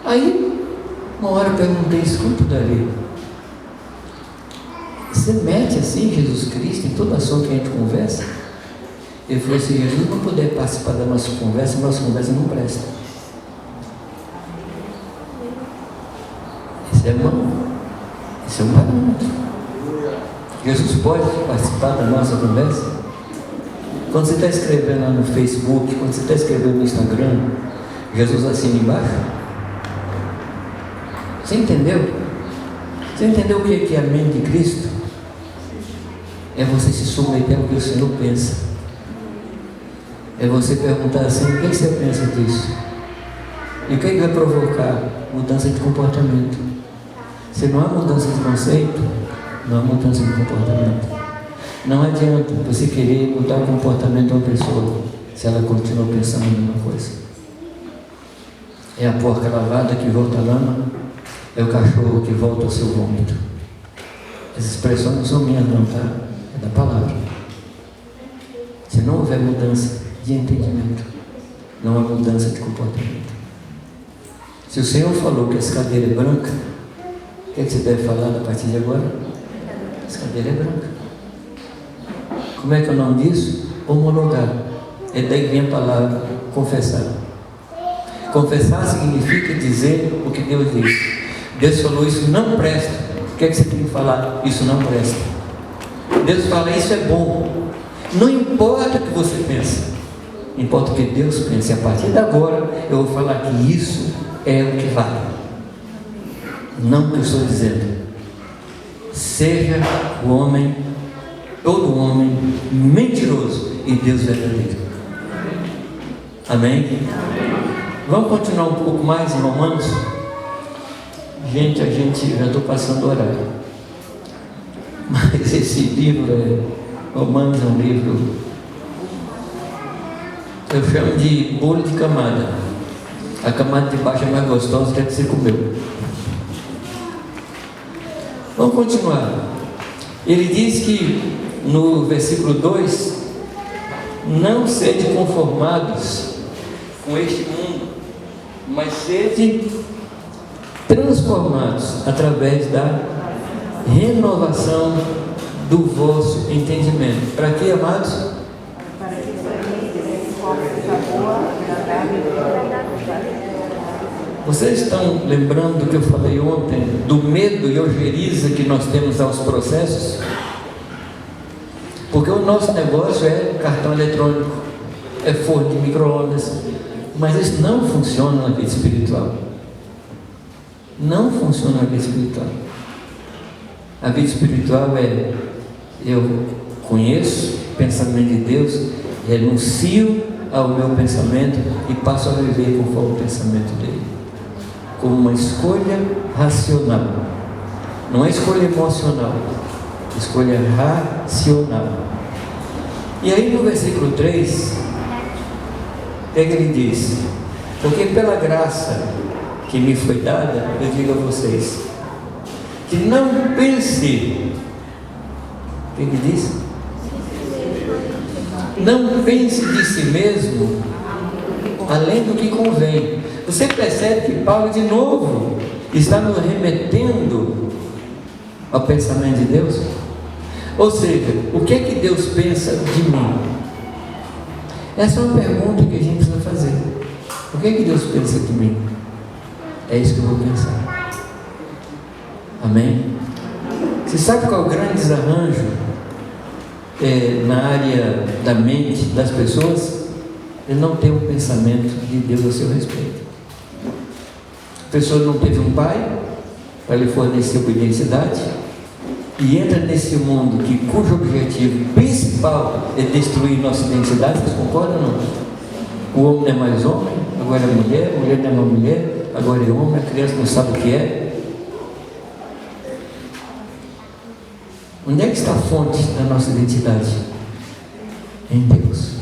Aí uma hora eu perguntei: escuta, Davi, você mete assim Jesus Cristo em toda assunto que a gente conversa? Ele falou assim: Jesus não puder participar da nossa conversa não presta. Esse é um parâmetro. Jesus pode participar da nossa conversa? Quando você está escrevendo lá no Facebook, quando você está escrevendo no Instagram, Jesus assina embaixo? Você entendeu? Você entendeu o que é a mente de Cristo? É você se submeter ao que o Senhor pensa. É você perguntar assim: o que você pensa disso? E o que vai provocar? Mudança de comportamento. Se não há mudança de conceito, não há mudança de comportamento. Não adianta você querer mudar o comportamento de uma pessoa se ela continua pensando a mesma coisa. É a porca lavada que volta à lama, é o cachorro que volta ao seu vômito. Essas expressões não são minhas não, tá? É da palavra. Se não houver mudança de entendimento, não há mudança de comportamento. Se o Senhor falou que essa cadeira é branca, o que você deve falar a partir de agora? Essa cadeira é branca. Como é que é o nome disso? Homologar. É daí que vem a palavra confessar. Confessar significa dizer o que Deus disse. Deus falou, isso não presta. O que é que você tem que falar? Isso não presta. Deus fala, isso é bom. Não importa o que você pensa, importa o que Deus pensa. E a partir de agora eu vou falar que isso é o que vale, não o que eu estou dizendo. Seja o homem, todo homem mentiroso e Deus verdadeiro. Amém? Vamos continuar um pouco mais em Romanos? Gente, já estou passando o horário. Mas esse livro, Romanos é um livro, eu chamo de bolo de camada. A camada de baixo é mais gostosa que a que você comeu. Vamos continuar. Ele diz que no versículo 2: não sede conformados com este mundo, mas sede transformados através da renovação do vosso entendimento. Para quê, amados? Para que experimentem qual seja boa, agradável e perfeita. Vocês estão lembrando do que eu falei ontem, do medo e ojeriza que nós temos aos processos? Porque o nosso negócio é cartão eletrônico, é forno de micro-ondas, mas isso não funciona na vida espiritual. Não funciona na vida espiritual. A vida espiritual é: eu conheço o pensamento de Deus, renuncio ao meu pensamento e passo a viver conforme o pensamento dele, como uma escolha racional. Não é escolha emocional, escolha racional. E aí no versículo 3, o que ele diz? Porque pela graça que me foi dada, eu digo a vocês, que não pense, o que ele diz? Não pense de si mesmo além do que convém. Você percebe que Paulo de novo está nos remetendo ao pensamento de Deus? Ou seja, o que é que Deus pensa de mim? Essa é uma pergunta que a gente precisa fazer. O que é que Deus pensa de mim? É isso que eu vou pensar. Amém? Você sabe qual é o grande desarranjo na área da mente das pessoas? Ele não tem um pensamento de Deus a seu respeito. A pessoa não teve um pai para lhe fornecer obediência e entra nesse mundo cujo objetivo principal é destruir nossa identidade. Vocês concordam ou não? O homem não é mais homem, agora é mulher, a mulher não é mais mulher, agora é homem, a criança não sabe o que é. Onde é que está a fonte da nossa identidade? Em Deus.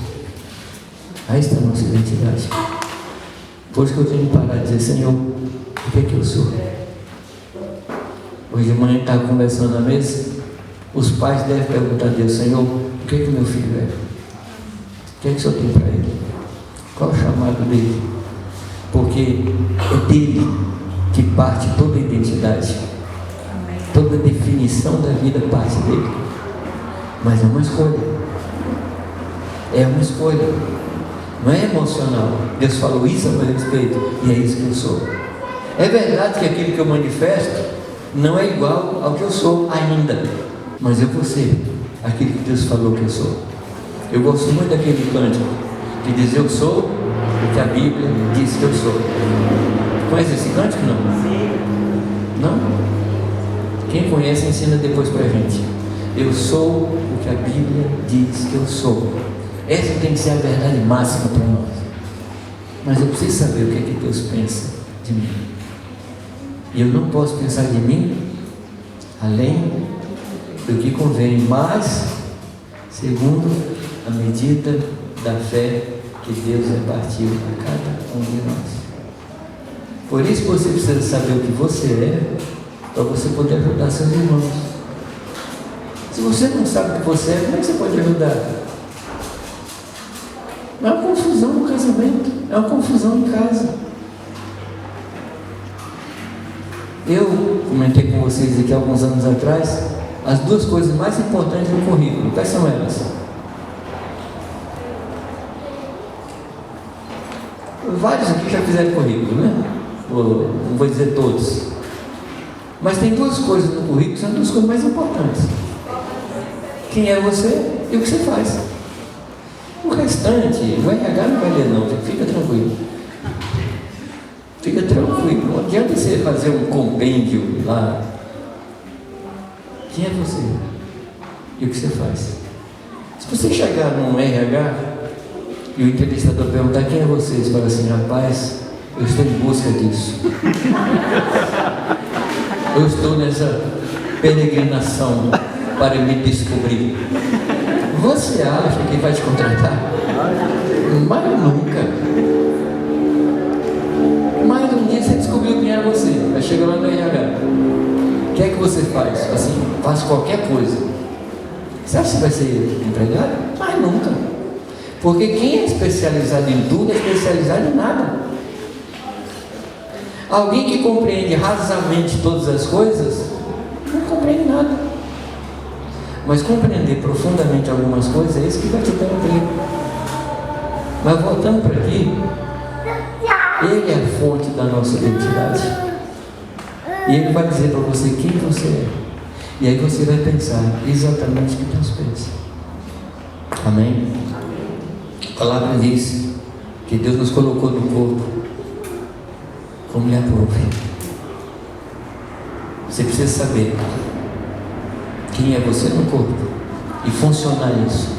Aí está a nossa identidade. Por isso que eu tenho que parar de dizer: Senhor, o que é que eu sou? Hoje de manhã estava conversando na mesa. Os pais devem perguntar a Deus: Senhor, o que é que meu filho é? O que é que o Senhor tem para ele? Qual é o chamado dele? Porque é dele que parte toda a identidade, toda a definição da vida parte dele. Mas é uma escolha. É uma escolha. Não é emocional. Deus falou isso a meu respeito e é isso que eu sou. É verdade que aquilo que eu manifesto não é igual ao que eu sou ainda, mas eu vou ser aquilo que Deus falou que eu sou. Eu gosto muito daquele cântico que diz: eu sou o que a Bíblia diz que eu sou. Conhece esse cântico? Não? Não? Quem conhece ensina depois pra gente. Eu sou o que a Bíblia diz que eu sou. Essa tem que ser a verdade máxima para nós. Mas eu preciso saber o que é que Deus pensa de mim. E eu não posso pensar de mim além do que convém, mas segundo a medida da fé que Deus repartiu a cada um de nós. Por isso você precisa saber o que você é, para você poder ajudar seus irmãos. Se você não sabe o que você é, como é que você pode ajudar? É uma confusão no casamento, é uma confusão em casa. Eu comentei com vocês aqui alguns anos atrás as duas coisas mais importantes do currículo. Quais são elas? Vários aqui já fizeram currículo, né? Não vou dizer todos. Mas tem duas coisas no currículo que são duas coisas mais importantes. Quem é você e o que você faz. O restante, o RH não vai ler não, fica tranquilo. Fica tranquilo, não adianta você fazer um compêndio lá. Quem é você? E o que você faz? Se você chegar num RH e o entrevistador perguntar quem é você, você fala assim, rapaz, eu estou em busca disso. Eu estou nessa peregrinação para me descobrir. Você acha que vai te contratar? Mas nunca. Mas um dia você descobriu quem era você. Aí chega lá no RH. O que é que você faz? Assim, faço qualquer coisa. Você acha que vai ser empregado? Mas nunca. Porque quem é especializado em tudo é especializado em nada. Alguém que compreende rasamente todas as coisas, não compreende nada. Mas compreender profundamente algumas coisas é isso que vai te dar emprego. Mas voltando para aqui, Ele é a fonte da nossa identidade. E Ele vai dizer para você quem você é. E aí você vai pensar exatamente o que Deus pensa. Amém? A palavra diz que Deus nos colocou no corpo como lhe aprove. Você precisa saber quem é você no corpo e funcionar isso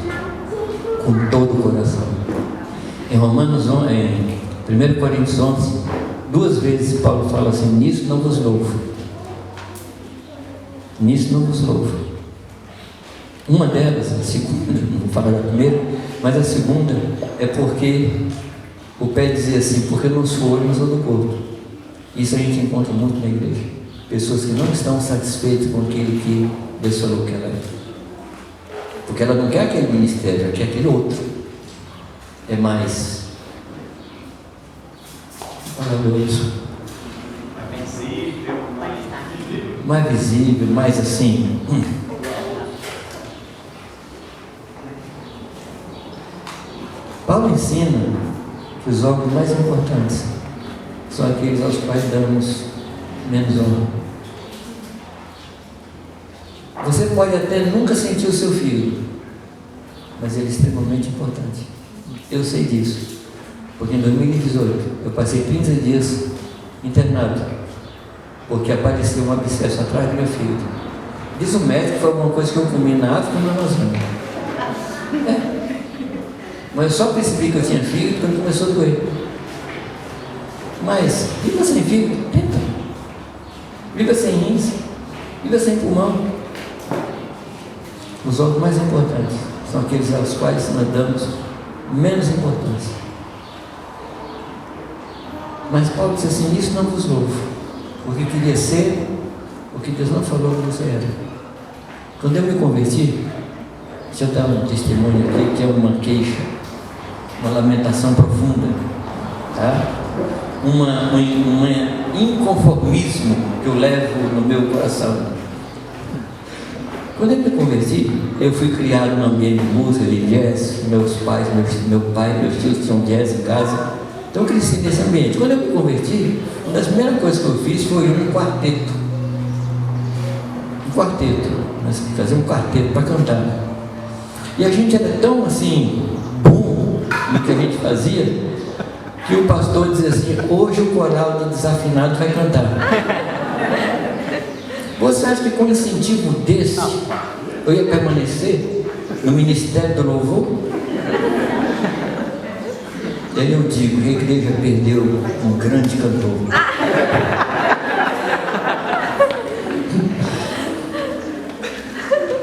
com todo o coração. Em Romanos 11, em 1 Coríntios 11, 2 vezes Paulo fala assim: nisso não vos louvo. Nisso não vos louvo. Uma delas, a segunda, não vou falar da primeira, mas a segunda é porque o pé dizia assim: porque eu não sou olho, mas sou do corpo. Isso a gente encontra muito na igreja. Pessoas que não estão satisfeitas com aquilo que Deus falou que ela é. Porque ela não quer aquele ministério, ela quer aquele outro. É mais maravilhoso, mais visível, mais assim. Paulo ensina que os órgãos mais importantes são aqueles aos quais damos menos honra. Você pode até nunca sentir o seu filho, mas ele é extremamente importante. Eu sei disso, porque em 2018 eu passei 30 dias internado, porque apareceu um abscesso atrás do meu filho. Diz o médico que foi alguma coisa que eu comi na África ou na Amazônia. Mas eu só percebi que eu tinha filho quando começou a doer. Mas viva sem filho, tenta. Viva sem rins, viva sem pulmão. Os órgãos mais importantes são aqueles aos quais nós damos menos importância. Mas Paulo disse assim: isso não vos louvo, porque queria ser o que Deus não falou que você era. Quando eu me converti, deixa eu dar um testemunho aqui, que é uma queixa, uma lamentação profunda, tá? Um inconformismo que eu levo no meu coração. Quando eu me converti, eu fui criado num ambiente de música, de jazz. Meus pais, meu pai e meus tios tinham jazz em casa. Então eu cresci nesse ambiente. Quando eu me converti, uma das primeiras coisas que eu fiz foi um quarteto. Nós fazíamos um quarteto para cantar. E a gente era tão assim, burro no que a gente fazia, que o pastor dizia assim: hoje o coral de desafinado vai cantar. Você acha que com um incentivo desse eu ia permanecer no ministério do louvor? E aí eu digo que a igreja perdeu um grande cantor.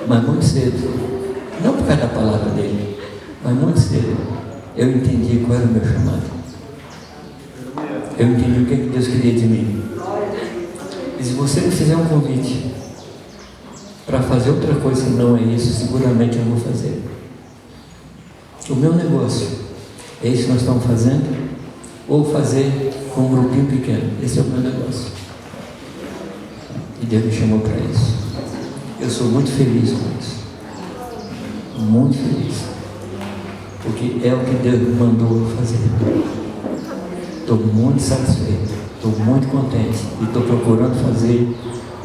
Mas muito cedo, não por causa da palavra dele, mas muito cedo, eu entendi qual era o meu chamado. Eu entendi o que Deus queria de mim. E se você me fizer um convite para fazer outra coisa que não é isso, seguramente eu vou fazer. O meu negócio é isso que nós estamos fazendo, ou fazer com um grupinho pequeno. Esse é o meu negócio. E Deus me chamou para isso. Eu sou muito feliz com isso. Muito feliz. Porque é o que Deus me mandou fazer. estou muito satisfeito, estou muito contente e estou procurando fazer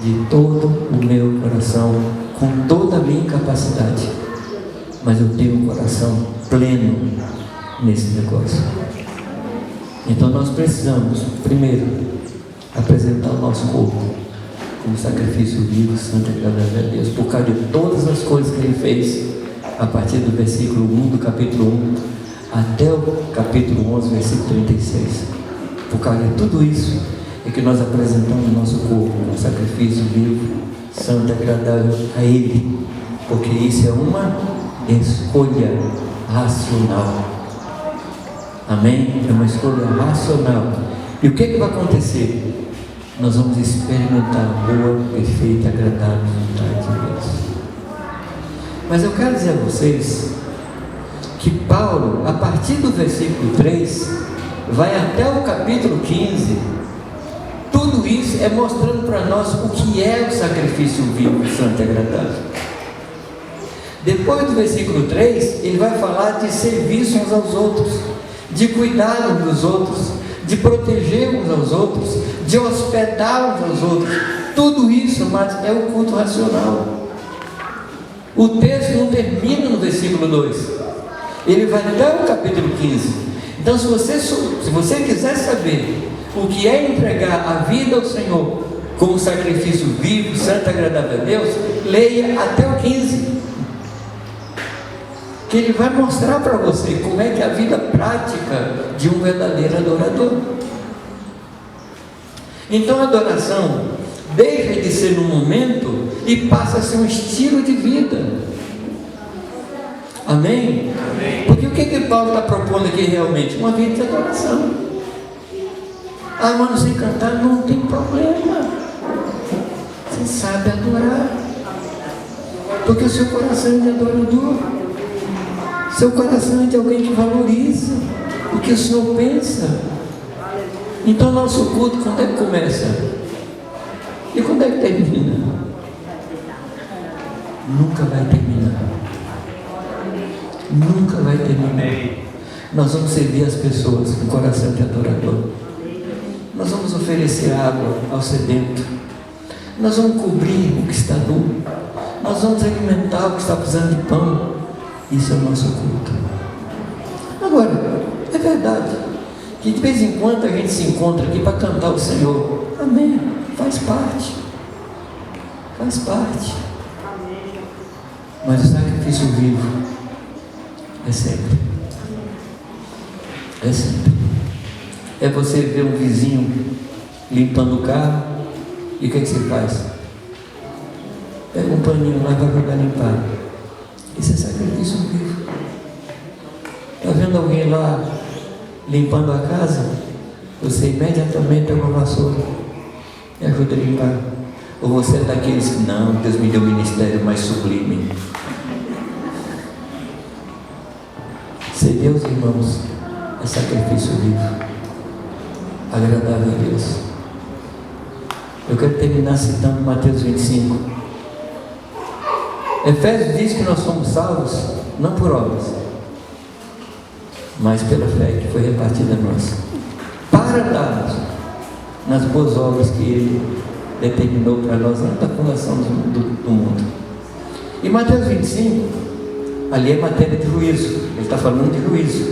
de todo o meu coração, com toda a minha capacidade, mas eu tenho um coração pleno nesse negócio. Então nós precisamos, primeiro, apresentar o nosso corpo como sacrifício vivo, santo e agradável a Deus, por causa de todas as coisas que Ele fez, a partir do versículo 1 do capítulo 1 até o capítulo 11, versículo 36. Por causa de tudo isso é que nós apresentamos o nosso corpo como sacrifício vivo, santo e agradável a Ele, porque isso é uma escolha racional. Amém? É uma escolha racional. E o que vai acontecer? Nós vamos experimentar a boa, perfeita e agradável vontade de Deus. Mas eu quero dizer a vocês que Paulo, a partir do versículo 3, vai até o capítulo 15. Tudo isso é mostrando para nós o que é o sacrifício vivo, santo e agradável. Depois do versículo 3, ele vai falar de serviço uns aos outros, de cuidar uns dos outros, de proteger uns aos outros, de hospedar uns aos outros. Tudo isso, mas é o culto racional. O texto não termina no versículo 2, ele vai até o capítulo 15. Então, se você quiser saber o que é entregar a vida ao Senhor como sacrifício vivo, santo e agradável a Deus, leia até o 15, que ele vai mostrar para você como é que é a vida prática de um verdadeiro adorador. Então a adoração deixa de ser um momento e passa a ser um estilo de vida. Amém? Amém. Porque o que Paulo está propondo aqui realmente? Uma vida de adoração. Ah, mas não sei cantar, não tem problema. Você sabe adorar, porque o seu coração é de adorador. Seu coração é de alguém que valoriza o que o Senhor pensa. Então nosso culto, quando é que começa? E quando é que termina? Nunca vai terminar. Nunca vai terminar. Nós vamos servir as pessoas com coração de adorador. Nós vamos oferecer água ao sedento. Nós vamos cobrir o que está nu. Nós vamos alimentar o que está precisando de pão. Isso é o nosso culto. Agora, é verdade que de vez em quando a gente se encontra aqui para cantar o Senhor. Amém. Faz parte. Faz parte. Mas o sacrifício vivo é sempre. É sempre. É você ver um vizinho limpando o carro e o que você faz? Pega um paninho lá para jogar limpar. Isso é sacrifício vivo. Está vendo alguém lá limpando a casa? Você imediatamente pega uma vassoura e ajuda a limpar. Ou você é daqueles que, não, Deus me deu um ministério mais sublime. Ser Deus, irmãos, é sacrifício vivo, agradável a Deus. Eu quero terminar citando Mateus 25. Efésios diz que nós somos salvos não por obras, mas pela fé que foi repartida a nós, para darmos nas boas obras que Ele determinou para nós antes da fundação do mundo. E Mateus 25, ali é matéria de juízo, ele está falando de juízo.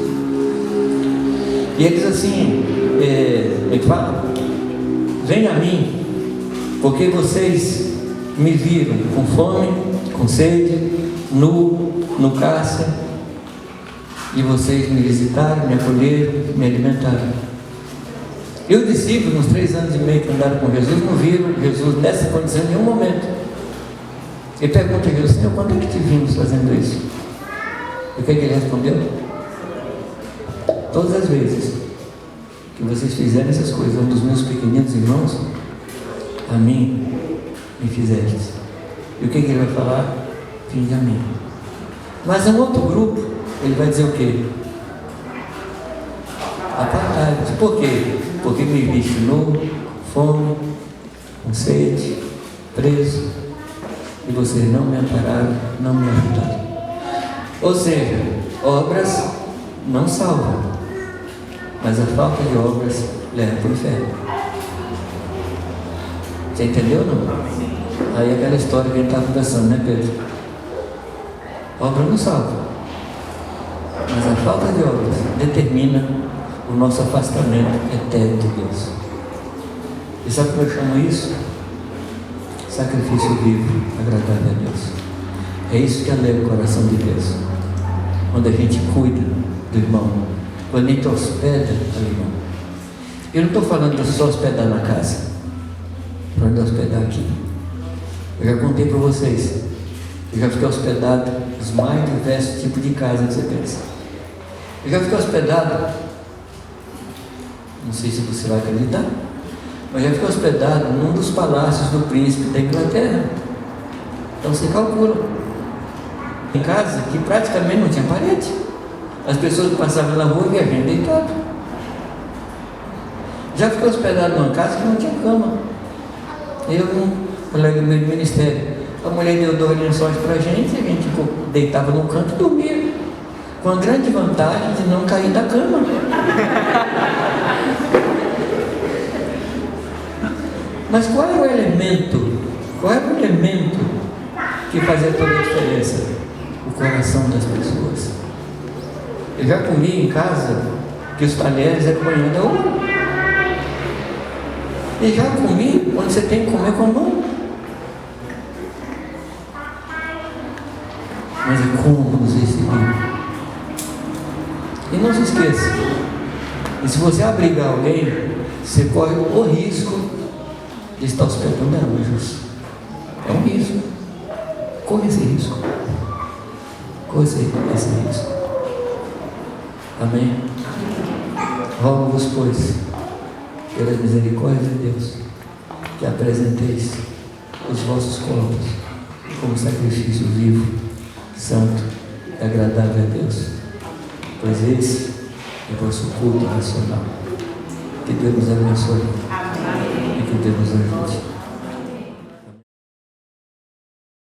E ele diz assim, ele fala: venha a mim, porque vocês me viram com fome, com sede, nu, no cárcere, e vocês me visitaram, me acolheram, me alimentaram. E os discípulos, nos 3 anos e meio que andaram com Jesus, não viram Jesus nessa condição em nenhum momento. E pergunta a Jesus: Senhor, quando é que te vimos fazendo isso? E o que é que ele respondeu? Todas as vezes que vocês fizerem essas coisas, um dos meus pequeninos irmãos, a mim me fizestes. E o que ele vai falar? Vinde a mim. Mas um outro grupo, ele vai dizer o quê? Apartai-vos. Por quê? Porque me viste nu, com fome, com sede, preso, e vocês não me ampararam, não me ajudaram. Ou seja, obras não salvam, mas a falta de obras leva para o inferno. Você entendeu ou não? Aí aquela história que a gente estava conversando, né, Pedro? Obra não salva, mas a falta de obras determina o nosso afastamento eterno de Deus. E sabe como eu chamo isso? Sacrifício vivo, agradável a Deus. É isso que alegra o coração de Deus. Quando a gente cuida do irmão, quando a gente hospeda o irmão. Eu não estou falando de só hospedar na casa, estou falando de hospedar aqui. Eu já contei para vocês, eu já fiquei hospedado nos mais diversos tipos de casa que você pensa. Eu já fiquei hospedado, não sei se você vai acreditar, mas já fiquei hospedado num dos palácios do príncipe da Inglaterra. Então você calcula. Em casa que praticamente não tinha parede. As pessoas que passavam na rua viajando deitado. Já fiquei hospedado numa casa que não tinha cama. Eu, um colega meu do ministério, a mulher deu 2 lençóis para a gente deitava no canto e dormia. Com a grande vantagem de não cair da cama. Mas qual é o elemento? Qual é o elemento que fazia toda a diferença? O coração das pessoas. Eu já comi em casa que os talheres é banhando da ouro. E já comi onde você tem que comer com a mão. Mas é como nos receber. E não se esqueça, e se você abrigar alguém, você corre o risco de estar hospedando anjos. É um risco. Corre esse risco. Corre esse risco. Amém? Rogo-vos, pois, pela misericórdia de Deus, que apresenteis os vossos corpos como sacrifício vivo, santo e agradável a Deus, pois esse é o vosso culto racional. Que Deus nos abençoe. Amém. E que Deus nos ajude.